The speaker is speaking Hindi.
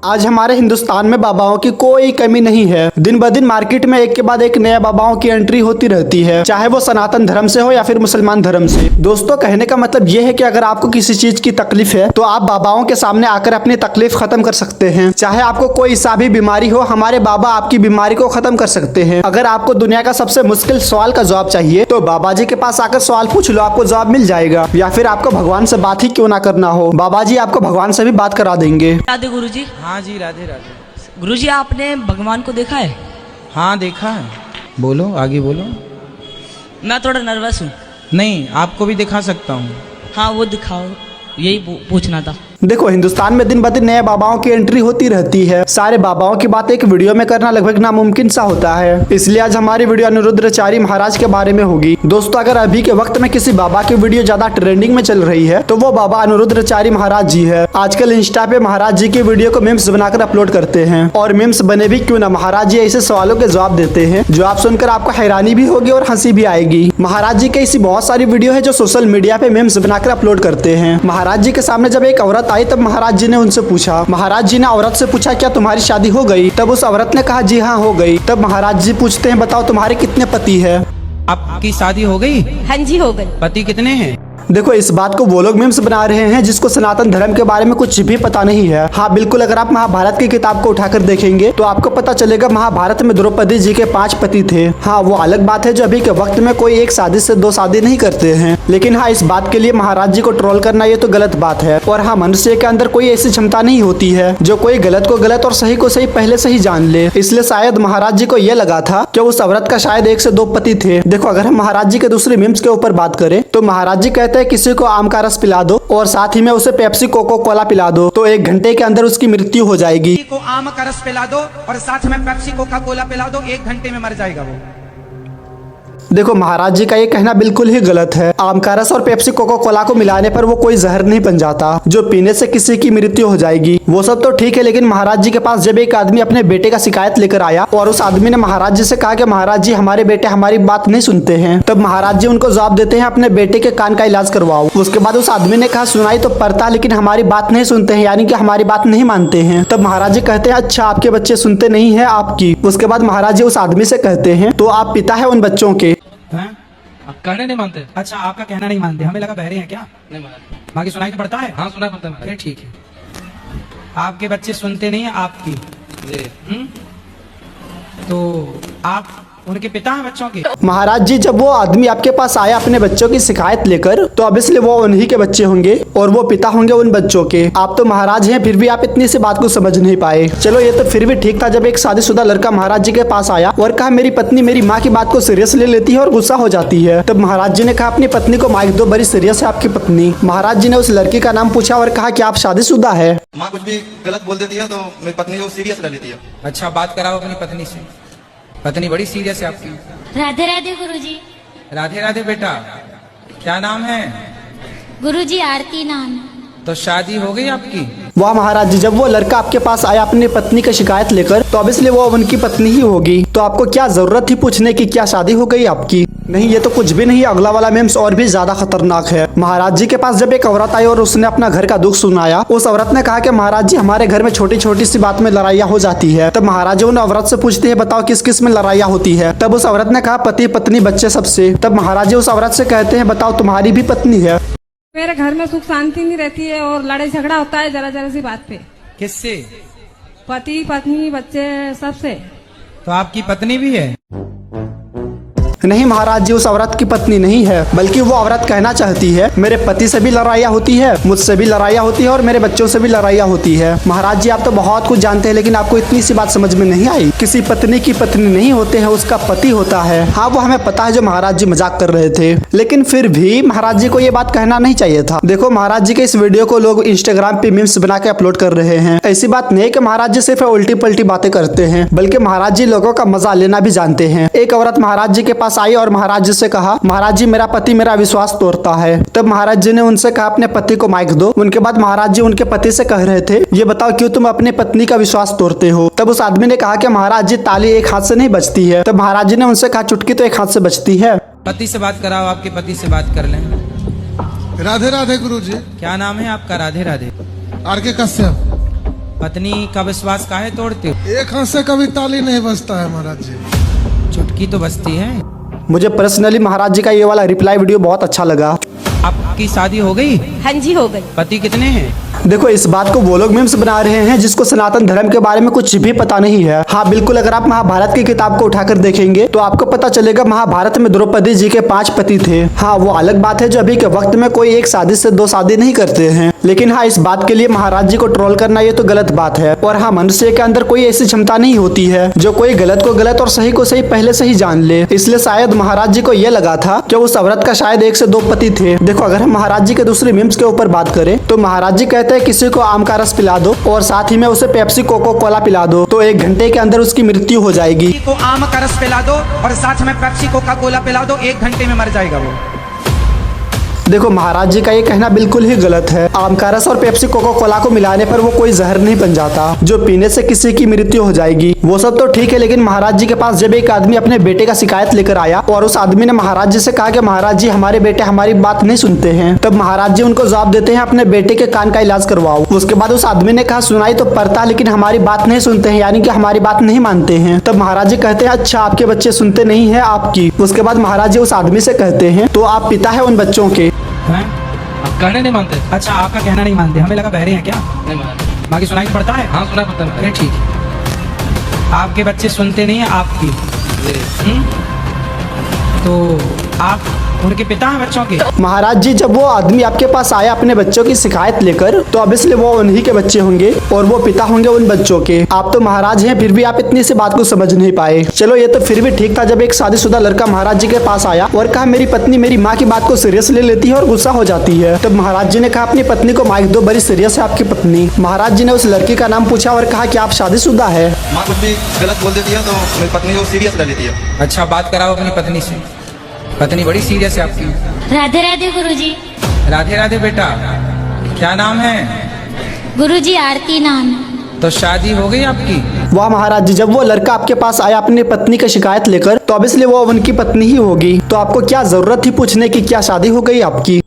आज हमारे हिंदुस्तान में बाबाओं की कोई कमी नहीं है। दिन ब दिन मार्केट में एक के बाद एक नया बाबाओं की एंट्री होती रहती है, चाहे वो सनातन धर्म से हो या फिर मुसलमान धर्म से। दोस्तों, कहने का मतलब ये है कि अगर आपको किसी चीज की तकलीफ है तो आप बाबाओं के सामने आकर अपनी तकलीफ खत्म कर सकते हैं। चाहे आपको कोई सा भी बीमारी हो, हमारे बाबा आपकी बीमारी को खत्म कर सकते हैं। अगर आपको दुनिया का सबसे मुश्किल सवाल का जवाब चाहिए तो बाबा जी के पास आकर सवाल पूछ लो, आपको जवाब मिल जाएगा। या फिर आपको भगवान से बात ही क्यों ना करना हो, बाबा जी आपको भगवान से भी बात करा देंगे। राधे गुरुजी। हाँ जी, राधे राधे। गुरुजी, आपने भगवान को देखा है? हाँ देखा है। बोलो, आगे बोलो। मैं थोड़ा नर्वस हूँ। नहीं, आपको भी दिखा सकता हूँ। हाँ वो दिखाओ, यही पूछना था। देखो, हिंदुस्तान में दिन ब दिन नए बाबाओं की एंट्री होती रहती है। सारे बाबाओं की बात एक वीडियो में करना लगभग नामुमकिन सा होता है, इसलिए आज हमारी वीडियो अनिरुद्धाचार्य महाराज के बारे में होगी। दोस्तों, अगर अभी के वक्त में किसी बाबा की वीडियो ज्यादा ट्रेंडिंग में चल रही है तो वो बाबा अनिरुद्धाचार्य महाराज जी है। आजकल इंस्टा पे महाराज जी की वीडियो को मीम्स बनाकर अपलोड करते हैं, और मीम्स बने भी क्यों ना, महाराज जी ऐसे सवालों के जवाब देते हैं जो आप सुनकर आपको हैरानी भी होगी और हंसी भी आएगी। महाराज जी की ऐसी बहुत सारी वीडियो है जो सोशल मीडिया पे मीम्स बनाकर अपलोड करते हैं। महाराज जी के सामने जब एक औरत आई तब महाराज जी ने उनसे पूछा, महाराज जी ने औरत से पूछा, क्या तुम्हारी शादी हो गई? तब उस औरत ने कहा, जी हाँ हो गई। तब महाराज जी पूछते हैं, बताओ तुम्हारे कितने पति है? आपकी शादी हो गई? हाँ जी, हो गई। पति कितने हैं? देखो, इस बात को वो लोग मीम्स बना रहे हैं जिसको सनातन धर्म के बारे में कुछ भी पता नहीं है। हाँ बिल्कुल, अगर आप महाभारत की किताब को उठाकर देखेंगे तो आपको पता चलेगा महाभारत में द्रौपदी जी के 5 पति थे। हाँ, वो अलग बात है जो अभी के वक्त में कोई एक शादी से 2 शादी नहीं करते हैं। लेकिन हाँ, इस बात के लिए महाराज जी को ट्रोल करना ये तो गलत बात है। और हाँ, मनुष्य के अंदर कोई ऐसी क्षमता नहीं होती है जो कोई गलत को गलत और सही को सही पहले से ही जान ले। इसलिए शायद महाराज जी को यह लगा था कि उस औरत का शायद 1 से 2 पति थे। देखो, अगर हम महाराज जी के दूसरे मीम्स के ऊपर बात करें तो महाराज जी कहते हैं, किसी को आम का रस पिला दो और साथ ही में उसे पेप्सी कोको कोला पिला दो तो 1 घंटे के अंदर उसकी मृत्यु हो जाएगी। को आम का रस पिला दो और साथ में पेप्सी कोका कोला पिला दो, 1 घंटे में मर जाएगा वो। देखो, महाराज जी का ये कहना बिल्कुल ही गलत है। आम का रस और पेप्सी कोको कोला को मिलाने पर वो कोई जहर नहीं बन जाता जो पीने से किसी की मृत्यु हो जाएगी। वो सब तो ठीक है, लेकिन महाराज जी के पास जब एक आदमी अपने बेटे का शिकायत लेकर आया और उस आदमी ने महाराज जी से कहा कि महाराज जी, हमारे बेटे हमारी बात नहीं सुनते हैं, तब महाराज जी उनको जवाब देते हैं, अपने बेटे के कान का इलाज करवाओ। उसके बाद उस आदमी ने कहा, सुनाई तो पड़ता लेकिन हमारी बात नहीं सुनते हैं, यानी कि हमारी बात नहीं मानते हैं। तब महाराज जी कहते हैं, अच्छा आपके बच्चे सुनते नहीं है आपकी। उसके बाद महाराज जी उस आदमी से कहते हैं, तो आप पिता है उन बच्चों के? आप कहने नहीं मानते? अच्छा, आपका कहना नहीं मानते, हमें लगा बहरे हैं क्या? नहीं मानते। बाकी सुनाई तो पड़ता है? हाँ सुनाई पड़ता है। फिर ठीक है, आपके बच्चे सुनते नहीं है आपकी। तो आप उनके पिता हैं बच्चों के? महाराज जी, जब वो आदमी आपके पास आया अपने बच्चों की शिकायत लेकर तो ऑब्वियसली वो उन्हीं के बच्चे होंगे और वो पिता होंगे उन बच्चों के। आप तो महाराज हैं, फिर भी आप इतनी सी बात को समझ नहीं पाए। चलो, ये तो फिर भी ठीक था जब एक शादीशुदा लड़का महाराज जी के पास आया और कहा, मेरी पत्नी मेरी माँ की बात को सीरियस ले लेती है और गुस्सा हो जाती है। तब महाराज जी ने कहा, अपनी पत्नी को माइक दो, बड़ी सीरियस है आपकी पत्नी। महाराज जी ने उस लड़की का नाम पूछा और कहा, क्या आप शादीशुदा है? माँ कुछ भी गलत बोल देती है तो मेरी पत्नी को सीरियस ले लेती है। अच्छा, बात कराओ अपनी पत्नी से। पत्नी बड़ी सीरियस है आपकी। राधे राधे गुरुजी। राधे राधे बेटा, क्या नाम है? गुरुजी, आरती नाम है। तो शादी हो गई आपकी? वाह महाराज जी, जब वो लड़का आपके पास आया अपनी पत्नी की शिकायत लेकर तो ऑब्वियसली वो उनकी पत्नी ही होगी। तो आपको क्या जरूरत थी पूछने की, क्या शादी हो गई आपकी? नहीं, ये तो कुछ भी नहीं। अगला वाला मीम्स और भी ज्यादा खतरनाक है। महाराज जी के पास जब एक औरत आई और उसने अपना घर का दुख सुनाया, उस औरत ने कहा कि महाराज जी, हमारे घर में छोटी छोटी सी बात में लड़ाइयाँ हो जाती है। तब महाराज जी उन औरत से पूछते हैं, बताओ किस किस में लड़ाइयाँ होती है? तब उस औरत ने कहा, पति पत्नी बच्चे सबसे। तब महाराज जी उस औरत से कहते हैं, बताओ तुम्हारी भी पत्नी है? मेरे घर में सुख शांति नहीं रहती है और लड़ाई झगड़ा होता है जरा जरा सी बात पे। किससे? पति पत्नी बच्चे सबसे। तो आपकी पत्नी भी है? नहीं महाराज जी, उस औरत की पत्नी नहीं है, बल्कि वो औरत कहना चाहती है, मेरे पति से भी लड़ाइयाँ होती है, मुझसे भी लड़ाइयाँ होती है और मेरे बच्चों से भी लड़ाइयाँ होती है। महाराज जी, आप तो बहुत कुछ जानते हैं, लेकिन आपको इतनी सी बात समझ में नहीं आई। किसी पत्नी की पत्नी नहीं होते हैं, उसका पति होता है। हाँ, वो हमें पता है जो महाराज जी मजाक कर रहे थे, लेकिन फिर भी महाराज जी को ये बात कहना नहीं चाहिए था। देखो, महाराज जी के इस वीडियो को लोग इंस्टाग्राम पे मीम्स बना के अपलोड कर रहे हैं। ऐसी बात नहीं कि महाराज जी सिर्फ उल्टी पलटी बातें करते हैं, बल्कि महाराज जी लोगों का मजा लेना भी जानते हैं। एक औरत महाराज जी के पास आई और महाराज जी से कहा, महाराज जी, मेरा पति मेरा विश्वास तोड़ता है। तब महाराज जी ने उनसे कहा, अपने पति को माइक दो। उनके बाद महाराज जी उनके पति से कह रहे थे, ये बताओ क्यों तुम अपनी पत्नी का विश्वास तोड़ते हो? तब उस आदमी ने कहा कि महाराज जी, ताली एक हाथ से नहीं बजती है। तब महाराज जी ने उनसे कहा, चुटकी तो एक हाथ से बजती है। पति से बात कराओ, आपके पति से बात कर लें। राधे राधे गुरुजी। क्या नाम है आपका? राधे राधे। आर के कश्यप। पत्नी का विश्वास काहे तोड़ते हो? एक हाथ से कभी ताली नहीं बजता है महाराज जी। चुटकी तो बजती है। मुझे पर्सनली महाराज जी का ये वाला रिप्लाई वीडियो बहुत अच्छा लगा। आपकी शादी हो गई? हाँ जी हो गई। पति कितने हैं? देखो इस बात को वो लोग मीम्स बना रहे हैं जिसको सनातन धर्म के बारे में कुछ भी पता नहीं है। हाँ बिल्कुल, अगर आप महाभारत की किताब को उठाकर देखेंगे तो आपको पता चलेगा महाभारत में द्रौपदी जी के 5 पति थे। हाँ वो अलग बात है जो अभी के वक्त में कोई एक शादी से 2 शादी नहीं करते हैं, लेकिन हाँ इस बात के लिए महाराज जी को ट्रोल करना ये तो गलत बात है। और हाँ मनुष्य के अंदर कोई ऐसी क्षमता नहीं होती है जो कोई गलत को गलत और सही को सही पहले से ही जान ले, इसलिए शायद महाराज जी को ये लगा था कि उस औरत का शायद 1 से 2 पति थे। देखो अगर हम महाराज जी के दूसरे मीम्स के ऊपर बात करें तो महाराज जी कहते हैं किसी को आम का रस पिला दो और साथ ही में उसे पेप्सी कोको कोला पिला दो तो 1 घंटे के अंदर उसकी मृत्यु हो जाएगी। को आम का रस पिला दो और साथ में पेप्सी कोका कोला पिला दो, 1 घंटे में मर जाएगा वो। देखो महाराज जी का ये कहना बिल्कुल ही गलत है। आम का रस और पेप्सी कोको कोला को मिलाने पर वो कोई जहर नहीं बन जाता जो पीने से किसी की मृत्यु हो जाएगी। वो सब तो ठीक है, लेकिन महाराज जी के पास जब एक आदमी अपने बेटे का शिकायत लेकर आया और उस आदमी ने महाराज जी से कहा कि महाराज जी हमारे बेटे हमारी बात नहीं सुनते हैं, तब महाराज जी उनको जवाब देते हैं अपने बेटे के कान का इलाज करवाओ। उसके बाद उस आदमी ने कहा सुनाई तो पड़ता लेकिन हमारी बात नहीं सुनते हैं, यानी कि हमारी बात नहीं मानते हैं। तब महाराज जी कहते हैं अच्छा आपके बच्चे सुनते नहीं है आपकी। उसके बाद महाराज जी उस आदमी से कहते हैं तो आप पिता है उन बच्चों के? आप कहने नहीं मानते? अच्छा आपका कहना नहीं मानते, हमें लगा बहरे हैं क्या? नहीं मानते। बाकी सुनाई पड़ता है? हाँ सुनाई पड़ता है। ठीक है, आपके बच्चे सुनते नहीं है आपकी। तो आप उनके पिता हैं बच्चों के? महाराज जी जब वो आदमी आपके पास आया अपने बच्चों की शिकायत लेकर तो अब इसलिए वो उन्हीं के बच्चे होंगे और वो पिता होंगे उन बच्चों के। आप तो महाराज हैं फिर भी आप इतनी सी बात को समझ नहीं पाए। चलो ये तो फिर भी ठीक था जब एक शादीशुदा लड़का महाराज जी के पास आया और कहा मेरी पत्नी मेरी माँ की बात को सीरियस ले लेती है और गुस्सा हो जाती है। तब महाराज जी ने कहा अपनी पत्नी को माइक दो, बड़ी सीरियस है आपकी पत्नी। महाराज जी ने उस लड़की का नाम पूछा और कहा कि आप शादीशुदा है? माँ कुछ भी गलत बोल देती है तो मेरी पत्नी को सीरियस ले लेती है। अच्छा बात कराओ अपनी पत्नी से। पत्नी बड़ी सीरियस है आपकी। राधे राधे गुरुजी। राधे राधे बेटा, क्या नाम है? गुरुजी आरती नाम। तो शादी हो गई आपकी? वाह महाराज जी, जब वो लड़का आपके पास आया अपनी पत्नी की शिकायत लेकर तो अब इसलिए वो उनकी पत्नी ही होगी, तो आपको क्या जरूरत थी पूछने की क्या शादी हो गई आपकी?